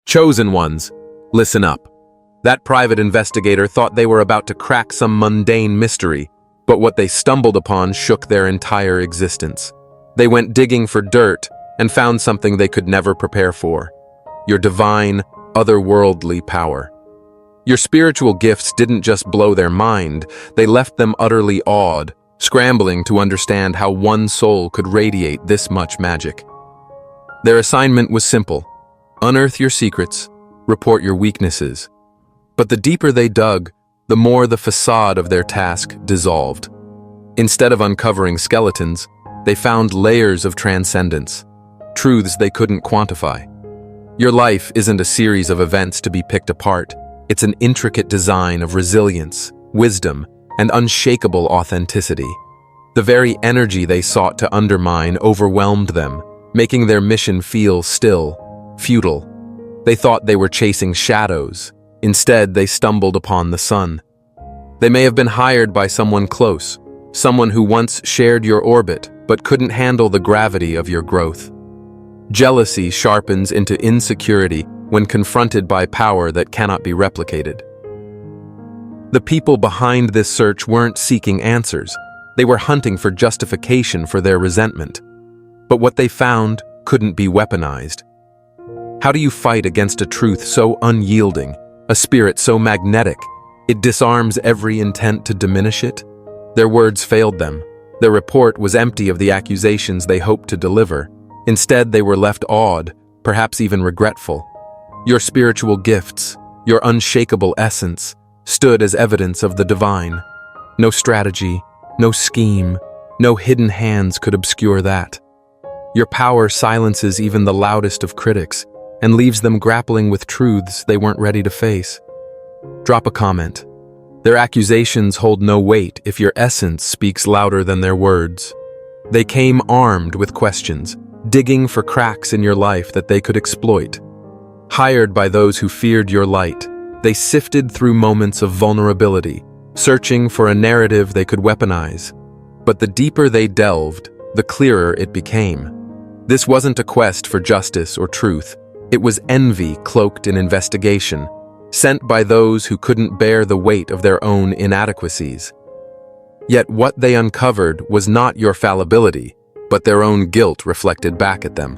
Chosen ones, listen up. That private investigator thought they were about to crack some mundane mystery, but what they stumbled upon shook their entire existence. They went digging for dirt and found something they could never prepare for: your divine, otherworldly power. Your spiritual gifts didn't just blow their mind, they left them utterly awed, scrambling to understand how one soul could radiate this much magic. Their assignment was simple: unearth your secrets, report your weaknesses. But the deeper they dug, the more the facade of their task dissolved. Instead of uncovering skeletons, they found layers of transcendence, truths they couldn't quantify. Your life isn't a series of events to be picked apart. It's an intricate design of resilience, wisdom, and unshakable authenticity. The very energy they sought to undermine overwhelmed them, making their mission feel still, futile. They thought they were chasing shadows. Instead, they stumbled upon the sun. They may have been hired by someone close, someone who once shared your orbit but couldn't handle the gravity of your growth. Jealousy sharpens into insecurity when confronted by power that cannot be replicated. The people behind this search weren't seeking answers. They were hunting for justification for their resentment. But what they found couldn't be weaponized. How do you fight against a truth so unyielding, a spirit so magnetic, it disarms every intent to diminish it? Their words failed them. Their report was empty of the accusations they hoped to deliver. Instead, they were left awed, perhaps even regretful. Your spiritual gifts, your unshakable essence, stood as evidence of the divine. No strategy, no scheme, no hidden hands could obscure that. Your power silences even the loudest of critics and leaves them grappling with truths they weren't ready to face. Drop a comment. Their accusations hold no weight if your essence speaks louder than their words. They came armed with questions, digging for cracks in your life that they could exploit. Hired by those who feared your light, they sifted through moments of vulnerability, searching for a narrative they could weaponize. But the deeper they delved, the clearer it became. This wasn't a quest for justice or truth. It was envy cloaked in investigation, sent by those who couldn't bear the weight of their own inadequacies. Yet what they uncovered was not your fallibility, but their own guilt reflected back at them.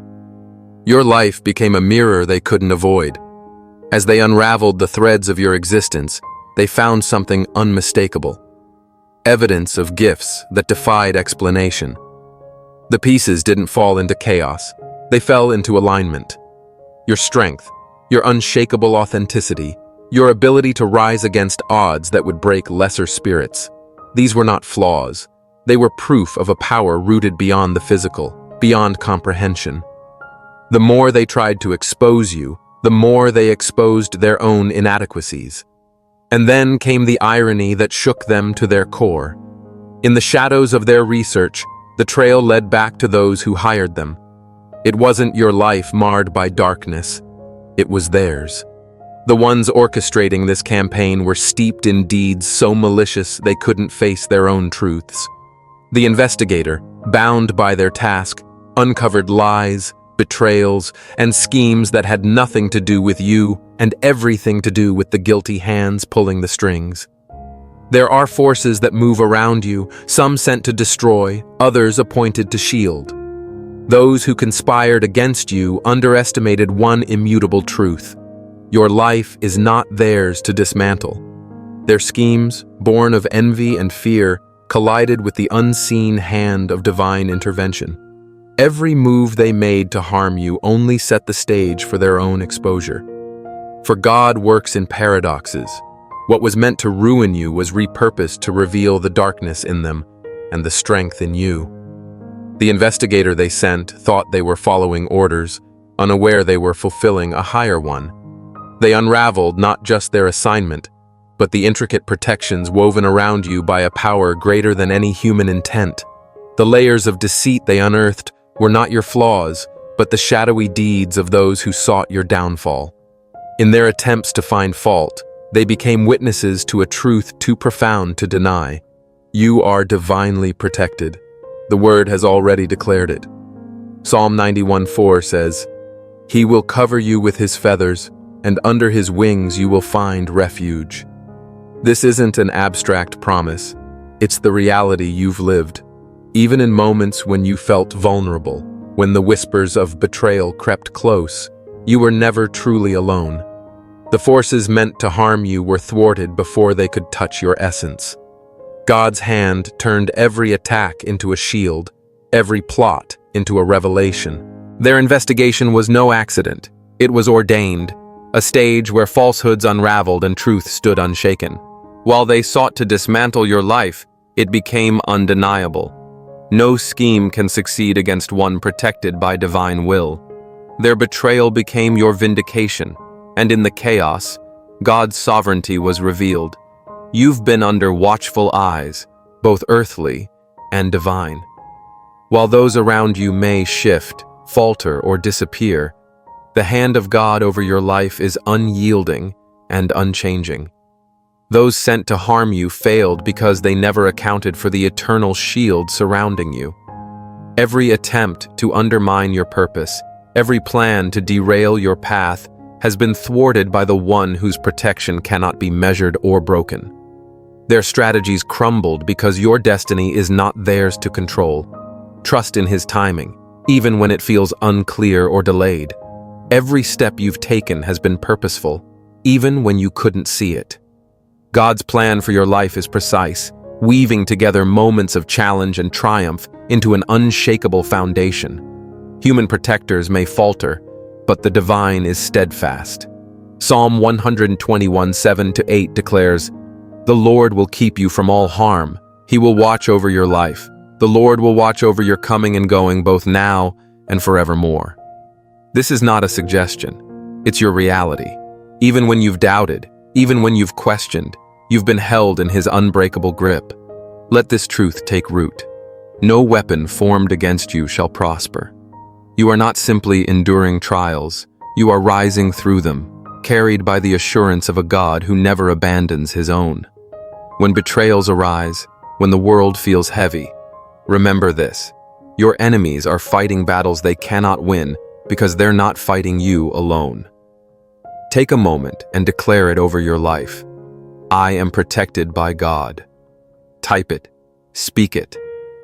Your life became a mirror they couldn't avoid. As they unraveled the threads of your existence, they found something unmistakable: evidence of gifts that defied explanation. The pieces didn't fall into chaos. They fell into alignment. Your strength, your unshakable authenticity, your ability to rise against odds that would break lesser spirits. These were not flaws. They were proof of a power rooted beyond the physical, beyond comprehension. The more they tried to expose you, the more they exposed their own inadequacies. And then came the irony that shook them to their core. In the shadows of their research, the trail led back to those who hired them. It wasn't your life marred by darkness. It was theirs. The ones orchestrating this campaign were steeped in deeds so malicious they couldn't face their own truths. The investigator, bound by their task, uncovered lies, betrayals, and schemes that had nothing to do with you and everything to do with the guilty hands pulling the strings. There are forces that move around you, some sent to destroy, others appointed to shield. Those who conspired against you underestimated one immutable truth: your life is not theirs to dismantle. Their schemes, born of envy and fear, collided with the unseen hand of divine intervention. Every move they made to harm you only set the stage for their own exposure. For God works in paradoxes. What was meant to ruin you was repurposed to reveal the darkness in them and the strength in you. The investigator they sent thought they were following orders, unaware they were fulfilling a higher one. They unraveled not just their assignment, but the intricate protections woven around you by a power greater than any human intent. The layers of deceit they unearthed were not your flaws, but the shadowy deeds of those who sought your downfall. In their attempts to find fault, they became witnesses to a truth too profound to deny. You are divinely protected. The Word has already declared it. Psalm 91:4 says, "He will cover you with his feathers, and under his wings you will find refuge. This isn't an abstract promise, it's the reality you've lived. Even in moments when you felt vulnerable, when the whispers of betrayal crept close, you were never truly alone. The forces meant to harm you were thwarted before they could touch your essence. God's hand turned every attack into a shield, every plot into a revelation. Their investigation was no accident. It was ordained, a stage where falsehoods unraveled and truth stood unshaken. While they sought to dismantle your life, it became undeniable. No scheme can succeed against one protected by divine will. Their betrayal became your vindication, and in the chaos, God's sovereignty was revealed. You've been under watchful eyes, both earthly and divine. While those around you may shift, falter, or disappear, the hand of God over your life is unyielding and unchanging. Those sent to harm you failed because they never accounted for the eternal shield surrounding you. Every attempt to undermine your purpose, every plan to derail your path, has been thwarted by the one whose protection cannot be measured or broken. Their strategies crumbled because your destiny is not theirs to control. Trust in his timing, even when it feels unclear or delayed. Every step you've taken has been purposeful, even when you couldn't see it. God's plan for your life is precise, weaving together moments of challenge and triumph into an unshakable foundation. Human protectors may falter, but the divine is steadfast. Psalm 121, 7-8 declares, "The Lord will keep you from all harm. He will watch over your life. The Lord will watch over your coming and going both now and forevermore." This is not a suggestion. It's your reality. Even when you've doubted, even when you've questioned, you've been held in his unbreakable grip. Let this truth take root. No weapon formed against you shall prosper. You are not simply enduring trials, you are rising through them, carried by the assurance of a God who never abandons his own. When betrayals arise, when the world feels heavy, remember this: your enemies are fighting battles they cannot win because they're not fighting you alone. Take a moment and declare it over your life. I am protected by God. Type it, speak it,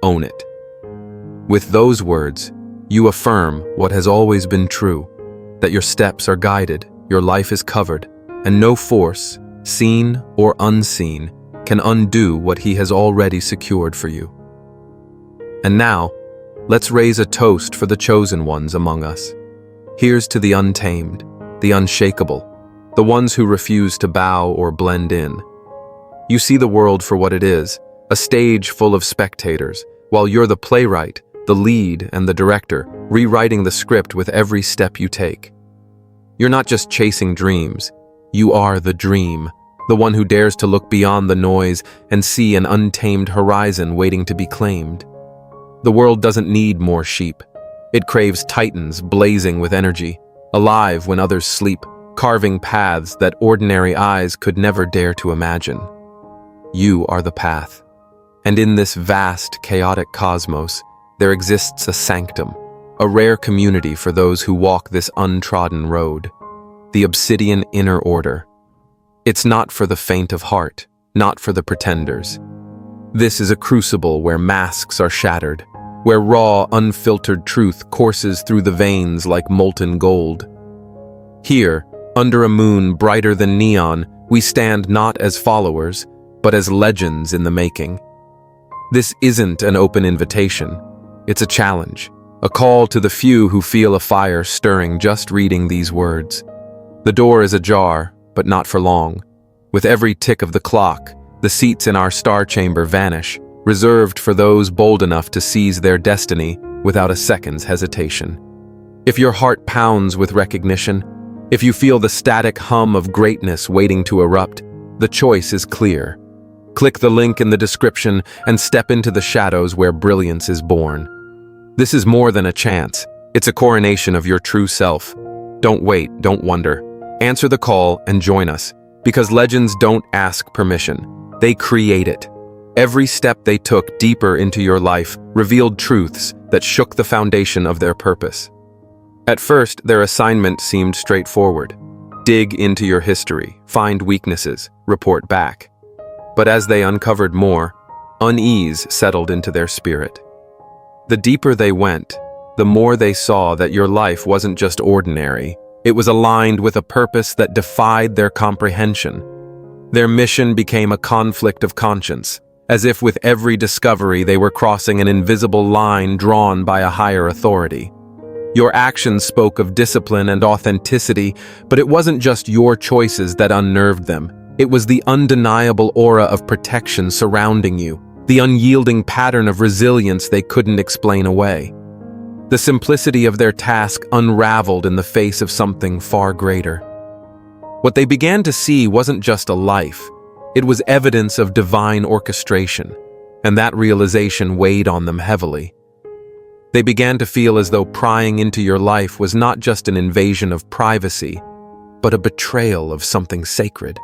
own it. With those words, you affirm what has always been true, that your steps are guided, your life is covered, and no force, seen or unseen, can undo what he has already secured for you. And now, let's raise a toast for the chosen ones among us. Here's to the untamed, the unshakable, the ones who refuse to bow or blend in. You see the world for what it is, a stage full of spectators, while you're the playwright, the lead, and the director, rewriting the script with every step you take. You're not just chasing dreams, you are the dream, the one who dares to look beyond the noise and see an untamed horizon waiting to be claimed. The world doesn't need more sheep. It craves titans blazing with energy, alive when others sleep, carving paths that ordinary eyes could never dare to imagine. You are the path. And in this vast, chaotic cosmos, there exists a sanctum, a rare community for those who walk this untrodden road, the obsidian inner order. It's not for the faint of heart, not for the pretenders. This is a crucible where masks are shattered, where raw, unfiltered truth courses through the veins like molten gold. Here, under a moon brighter than neon, we stand not as followers, but as legends in the making. This isn't an open invitation. It's a challenge, a call to the few who feel a fire stirring just reading these words. The door is ajar, but not for long. With every tick of the clock, the seats in our star chamber vanish, reserved for those bold enough to seize their destiny without a second's hesitation. If your heart pounds with recognition, if you feel the static hum of greatness waiting to erupt, the choice is clear. Click the link in the description and step into the shadows where brilliance is born. This is more than a chance. It's a coronation of your true self. Don't wait, don't wonder. Answer the call and join us, because legends don't ask permission. They create it. Every step they took deeper into your life revealed truths that shook the foundation of their purpose. At first, their assignment seemed straightforward. dig into your history, find weaknesses, report back. But as they uncovered more, unease settled into their spirit. The deeper they went, the more they saw that your life wasn't just ordinary. It was aligned with a purpose that defied their comprehension. Their mission became a conflict of conscience, as if with every discovery they were crossing an invisible line drawn by a higher authority. Your actions spoke of discipline and authenticity, but it wasn't just your choices that unnerved them. It was the undeniable aura of protection surrounding you, the unyielding pattern of resilience they couldn't explain away. The simplicity of their task unraveled in the face of something far greater. What they began to see wasn't just a life, it was evidence of divine orchestration, and that realization weighed on them heavily. They began to feel as though prying into your life was not just an invasion of privacy, but a betrayal of something sacred.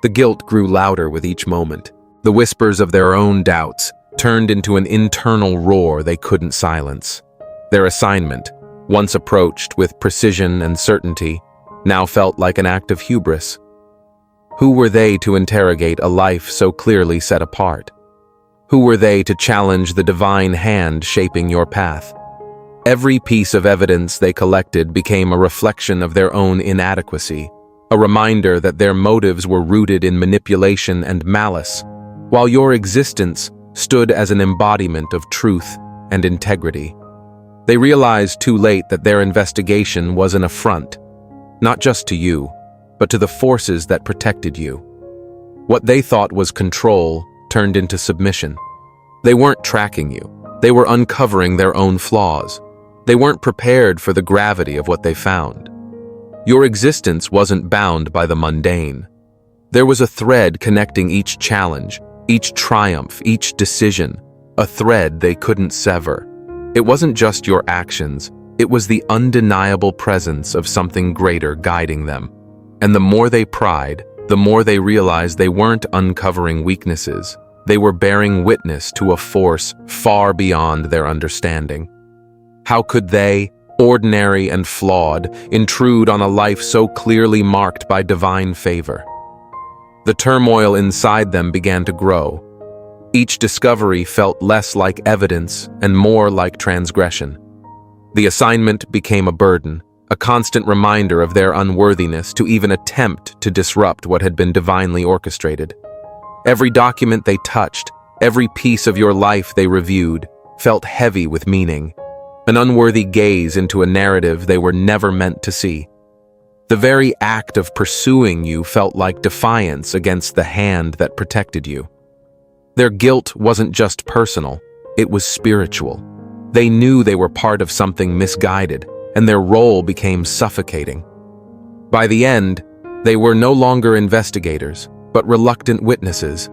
The guilt grew louder with each moment. The whispers of their own doubts turned into an internal roar they couldn't silence. Their assignment, once approached with precision and certainty, now felt like an act of hubris. Who were they to interrogate a life so clearly set apart? Who were they to challenge the divine hand shaping your path? Every piece of evidence they collected became a reflection of their own inadequacy, a reminder that their motives were rooted in manipulation and malice, while your existence stood as an embodiment of truth and integrity. They realized too late that their investigation was an affront, not just to you, but to the forces that protected you. What they thought was control turned into submission. They weren't tracking you. They were uncovering their own flaws. They weren't prepared for the gravity of what they found. Your existence wasn't bound by the mundane. There was a thread connecting each challenge, each triumph, each decision, a thread they couldn't sever. It wasn't just your actions, it was the undeniable presence of something greater guiding them. And the more they pried, the more they realized they weren't uncovering weaknesses. They were bearing witness to a force far beyond their understanding. How could they, ordinary and flawed, intrude on a life so clearly marked by divine favor? The turmoil inside them began to grow. Each discovery felt less like evidence and more like transgression. The assignment became a burden, a constant reminder of their unworthiness to even attempt to disrupt what had been divinely orchestrated. Every document they touched, every piece of your life they reviewed, felt heavy with meaning, an unworthy gaze into a narrative they were never meant to see. The very act of pursuing you felt like defiance against the hand that protected you. Their guilt wasn't just personal, it was spiritual. They knew they were part of something misguided, and their role became suffocating. By the end, they were no longer investigators, but reluctant witnesses,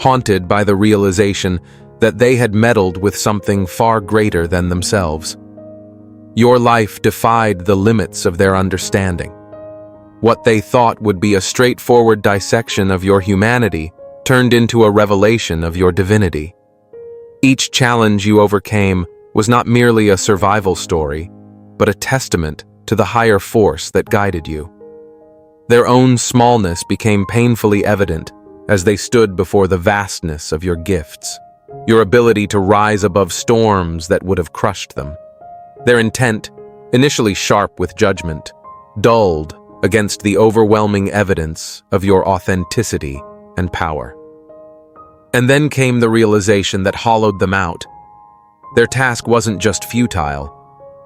haunted by the realization that they had meddled with something far greater than themselves. Your life defied the limits of their understanding. What they thought would be a straightforward dissection of your humanity turned into a revelation of your divinity. Each challenge you overcame was not merely a survival story, but a testament to the higher force that guided you. Their own smallness became painfully evident as they stood before the vastness of your gifts, your ability to rise above storms that would have crushed them. Their intent, initially sharp with judgment, dulled against the overwhelming evidence of your authenticity and power. And then came the realization that hollowed them out. Their task wasn't just futile,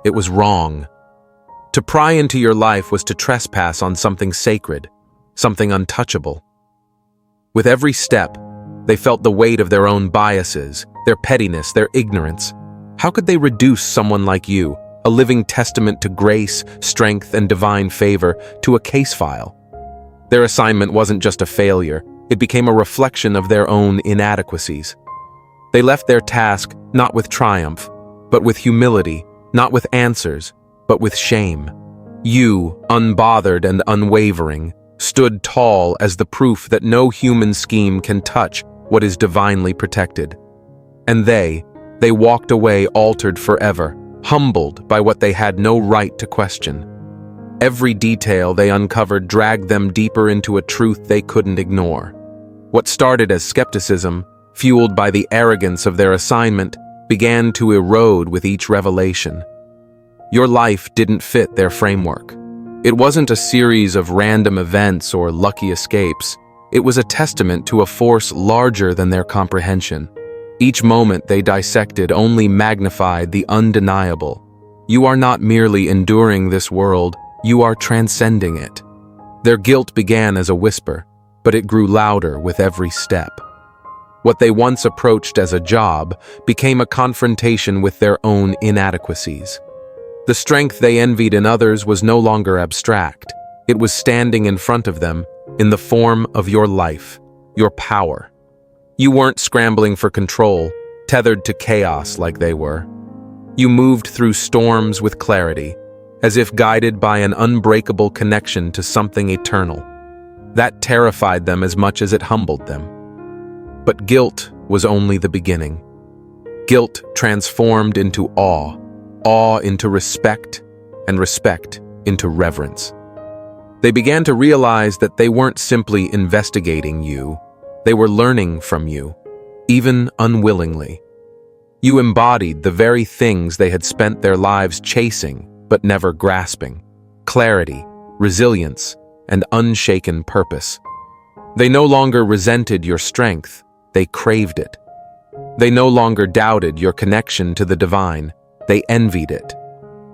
it was wrong. To pry into your life was to trespass on something sacred, something untouchable. With every step, they felt the weight of their own biases, their pettiness, their ignorance. How could they reduce someone like you, a living testament to grace, strength, and divine favor, to a case file? Their assignment wasn't just a failure, it became a reflection of their own inadequacies. They left their task not with triumph, but with humility, not with answers, but with shame. You, unbothered and unwavering, stood tall as the proof that no human scheme can touch what is divinely protected. And they walked away altered forever, humbled by what they had no right to question. Every detail they uncovered dragged them deeper into a truth they couldn't ignore. What started as skepticism, fueled by the arrogance of their assignment, began to erode with each revelation. Your life didn't fit their framework. It wasn't a series of random events or lucky escapes. It was a testament to a force larger than their comprehension. Each moment they dissected only magnified the undeniable. You are not merely enduring this world, you are transcending it. Their guilt began as a whisper, but it grew louder with every step. What they once approached as a job became a confrontation with their own inadequacies. The strength they envied in others was no longer abstract. It was standing in front of them in the form of your life, your power. You weren't scrambling for control, tethered to chaos like they were. You moved through storms with clarity, as if guided by an unbreakable connection to something eternal. That terrified them as much as it humbled them. But guilt was only the beginning. Guilt transformed into awe, awe into respect, and respect into reverence. They began to realize that they weren't simply investigating you, they were learning from you, even unwillingly. You embodied the very things they had spent their lives chasing but never grasping: clarity, resilience, and unshaken purpose. They no longer resented your strength, they craved it. They no longer doubted your connection to the divine, they envied it.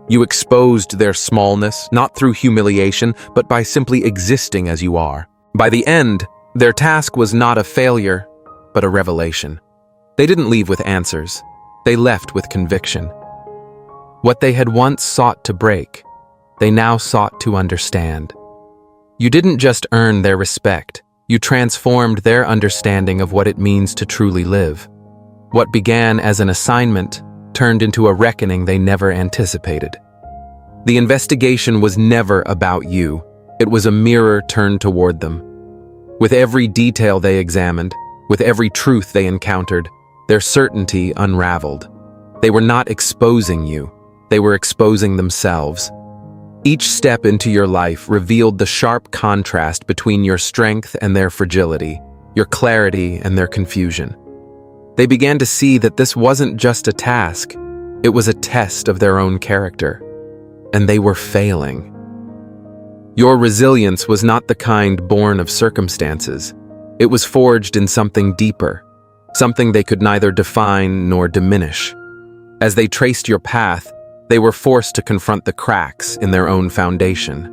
You exposed their smallness, not through humiliation, but by simply existing as you are. By the end, their task was not a failure, but a revelation. They didn't leave with answers, they left with conviction. What they had once sought to break, they now sought to understand. You didn't just earn their respect, you transformed their understanding of what it means to truly live. What began as an assignment turned into a reckoning they never anticipated. The investigation was never about you, it was a mirror turned toward them. With every detail they examined, with every truth they encountered, their certainty unraveled. They were not exposing you, they were exposing themselves. Each step into your life revealed the sharp contrast between your strength and their fragility, your clarity and their confusion. They began to see that this wasn't just a task, it was a test of their own character. And they were failing. Your resilience was not the kind born of circumstances. It was forged in something deeper, something they could neither define nor diminish. As they traced your path, they were forced to confront the cracks in their own foundation.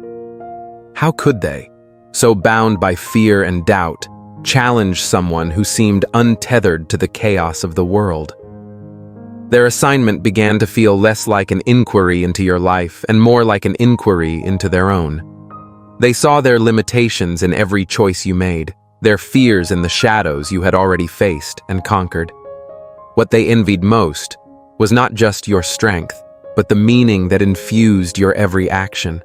How could they, so bound by fear and doubt, challenge someone who seemed untethered to the chaos of the world? Their assignment began to feel less like an inquiry into your life and more like an inquiry into their own. They saw their limitations in every choice you made, their fears in the shadows you had already faced and conquered. What they envied most was not just your strength, but the meaning that infused your every action.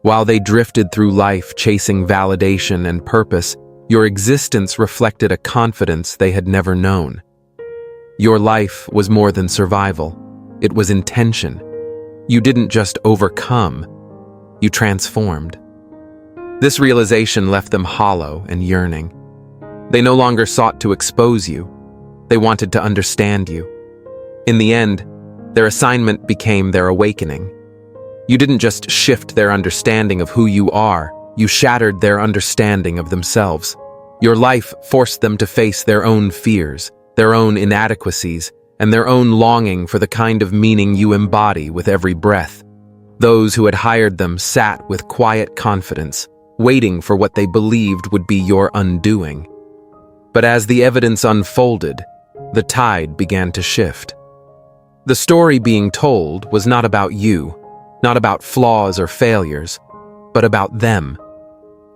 While they drifted through life chasing validation and purpose, your existence reflected a confidence they had never known. Your life was more than survival, it was intention. You didn't just overcome, you transformed. This realization left them hollow and yearning. They no longer sought to expose you, they wanted to understand you. In the end, their assignment became their awakening. You didn't just shift their understanding of who you are, you shattered their understanding of themselves. Your life forced them to face their own fears, their own inadequacies, and their own longing for the kind of meaning you embody with every breath. Those who had hired them sat with quiet confidence, waiting for what they believed would be your undoing. But as the evidence unfolded, the tide began to shift. The story being told was not about you, not about flaws or failures, but about them.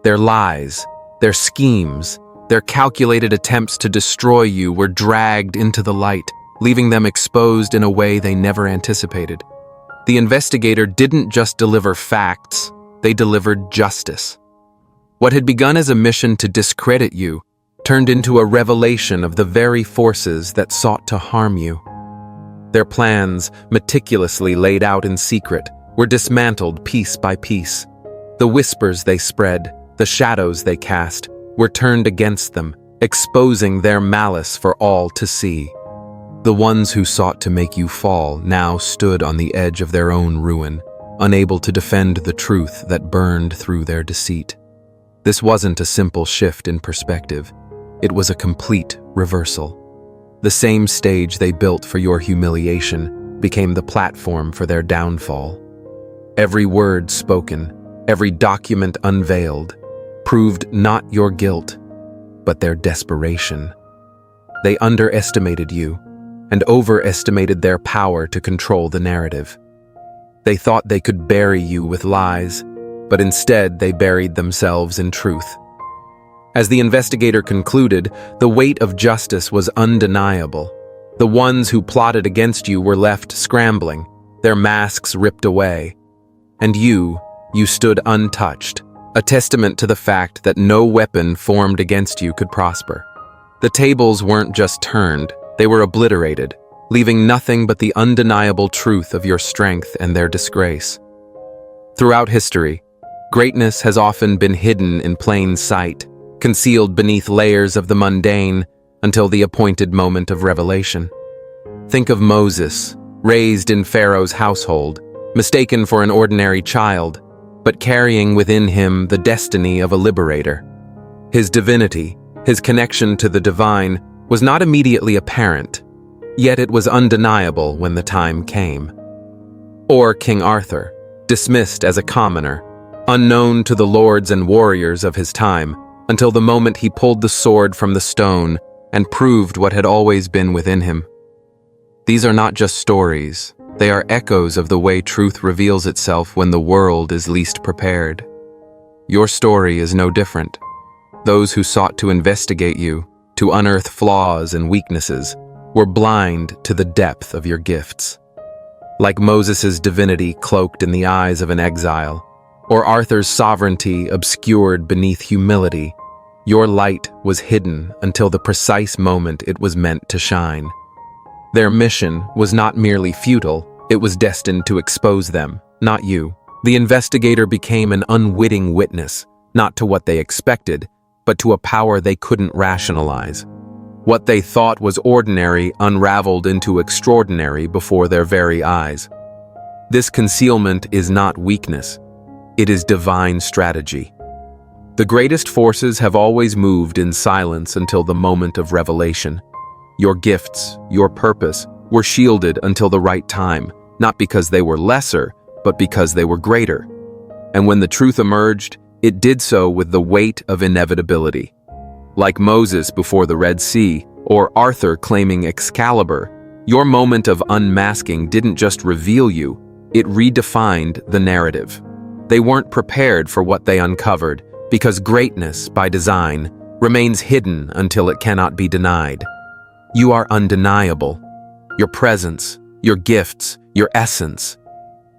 Their lies, their schemes, their calculated attempts to destroy you were dragged into the light, leaving them exposed in a way they never anticipated. The investigator didn't just deliver facts, they delivered justice. What had begun as a mission to discredit you turned into a revelation of the very forces that sought to harm you. Their plans, meticulously laid out in secret, were dismantled piece by piece. The whispers they spread, the shadows they cast, were turned against them, exposing their malice for all to see. The ones who sought to make you fall now stood on the edge of their own ruin, unable to defend the truth that burned through their deceit. This wasn't a simple shift in perspective. It was a complete reversal. The same stage they built for your humiliation became the platform for their downfall. Every word spoken, every document unveiled, proved not your guilt, but their desperation. They underestimated you and overestimated their power to control the narrative. They thought they could bury you with lies, but instead they buried themselves in truth. As the investigator concluded, the weight of justice was undeniable. The ones who plotted against you were left scrambling, their masks ripped away. And you stood untouched, a testament to the fact that no weapon formed against you could prosper. The tables weren't just turned, they were obliterated, leaving nothing but the undeniable truth of your strength and their disgrace. Throughout history, greatness has often been hidden in plain sight, concealed beneath layers of the mundane until the appointed moment of revelation. Think of Moses, raised in Pharaoh's household, mistaken for an ordinary child, but carrying within him the destiny of a liberator. His divinity, his connection to the divine, was not immediately apparent, yet it was undeniable when the time came. Or King Arthur, dismissed as a commoner, unknown to the lords and warriors of his time, until the moment he pulled the sword from the stone and proved what had always been within him. These are not just stories, they are echoes of the way truth reveals itself when the world is least prepared. Your story is no different. Those who sought to investigate you, to unearth flaws and weaknesses, were blind to the depth of your gifts. Like Moses' divinity cloaked in the eyes of an exile, or Arthur's sovereignty obscured beneath humility, your light was hidden until the precise moment it was meant to shine. Their mission was not merely futile, it was destined to expose them, not you. The investigator became an unwitting witness, not to what they expected, but to a power they couldn't rationalize. What they thought was ordinary unraveled into extraordinary before their very eyes. This concealment is not weakness. It is divine strategy. The greatest forces have always moved in silence until the moment of revelation. Your gifts, your purpose, were shielded until the right time, not because they were lesser, but because they were greater. And when the truth emerged, it did so with the weight of inevitability. Like Moses before the Red Sea, or Arthur claiming Excalibur, your moment of unmasking didn't just reveal you, it redefined the narrative. They weren't prepared for what they uncovered, because greatness, by design, remains hidden until it cannot be denied. You are undeniable. Your presence, your gifts, your essence.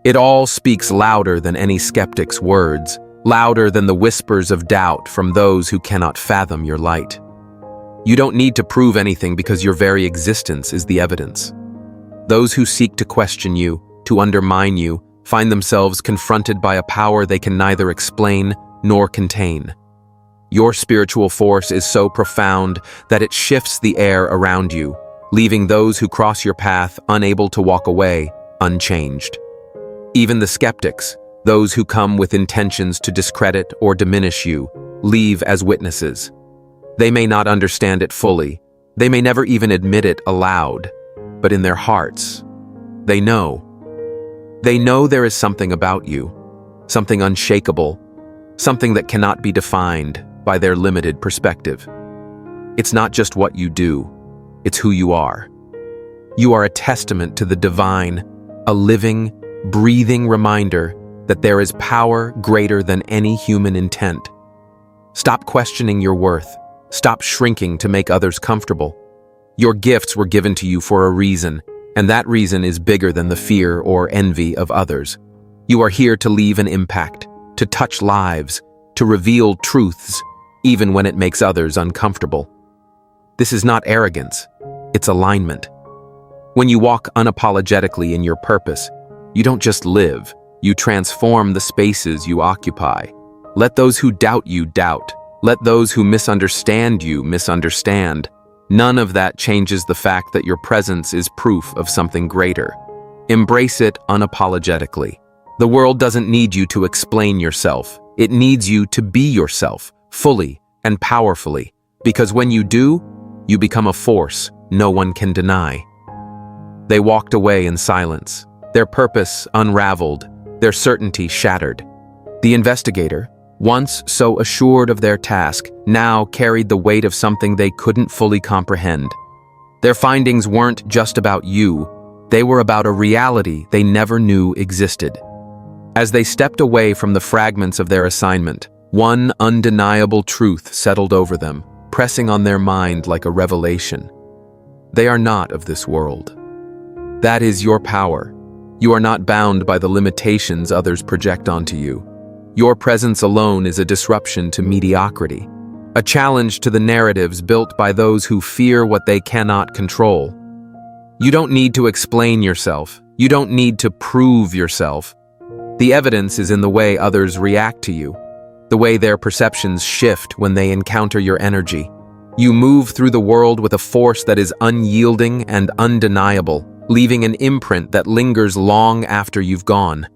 It all speaks louder than any skeptic's words, louder than the whispers of doubt from those who cannot fathom your light. You don't need to prove anything because your very existence is the evidence. Those who seek to question you, to undermine you, find themselves confronted by a power they can neither explain nor contain. Your spiritual force is so profound that it shifts the air around you, leaving those who cross your path unable to walk away, unchanged. Even the skeptics, those who come with intentions to discredit or diminish you, leave as witnesses. They may not understand it fully, they may never even admit it aloud, but in their hearts, they know. They know there is something about you, something unshakable, something that cannot be defined by their limited perspective. It's not just what you do, it's who you are. You are a testament to the divine, a living, breathing reminder that there is power greater than any human intent. Stop questioning your worth. Stop shrinking to make others comfortable. Your gifts were given to you for a reason, and that reason is bigger than the fear or envy of others. You are here to leave an impact, to touch lives, to reveal truths, even when it makes others uncomfortable. This is not arrogance, it's alignment. When you walk unapologetically in your purpose, you don't just live, You transform the spaces you occupy. Let those who doubt you doubt. Let those who misunderstand you misunderstand. None of that changes the fact that your presence is proof of something greater. Embrace it unapologetically. The world doesn't need you to explain yourself. It needs you to be yourself, fully and powerfully. Because when you do, you become a force no one can deny. They walked away in silence, their purpose unraveled, their certainty shattered. The investigator, once so assured of their task, now carried the weight of something they couldn't fully comprehend. Their findings weren't just about you, they were about a reality they never knew existed. As they stepped away from the fragments of their assignment, one undeniable truth settled over them, pressing on their mind like a revelation. They are not of this world. That is your power. You are not bound by the limitations others project onto you. Your presence alone is a disruption to mediocrity, a challenge to the narratives built by those who fear what they cannot control. You don't need to explain yourself. You don't need to prove yourself. The evidence is in the way others react to you, the way their perceptions shift when they encounter your energy. You move through the world with a force that is unyielding and undeniable, leaving an imprint that lingers long after you've gone.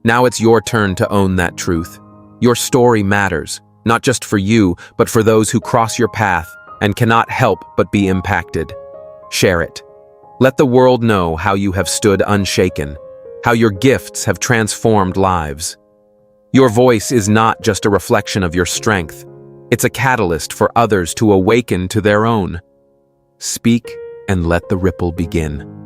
Now it's your turn to own that truth. Your story matters, not just for you, but for those who cross your path and cannot help but be impacted. Share it. Let the world know how you have stood unshaken, how your gifts have transformed lives. Your voice is not just a reflection of your strength. It's a catalyst for others to awaken to their own. Speak and let the ripple begin.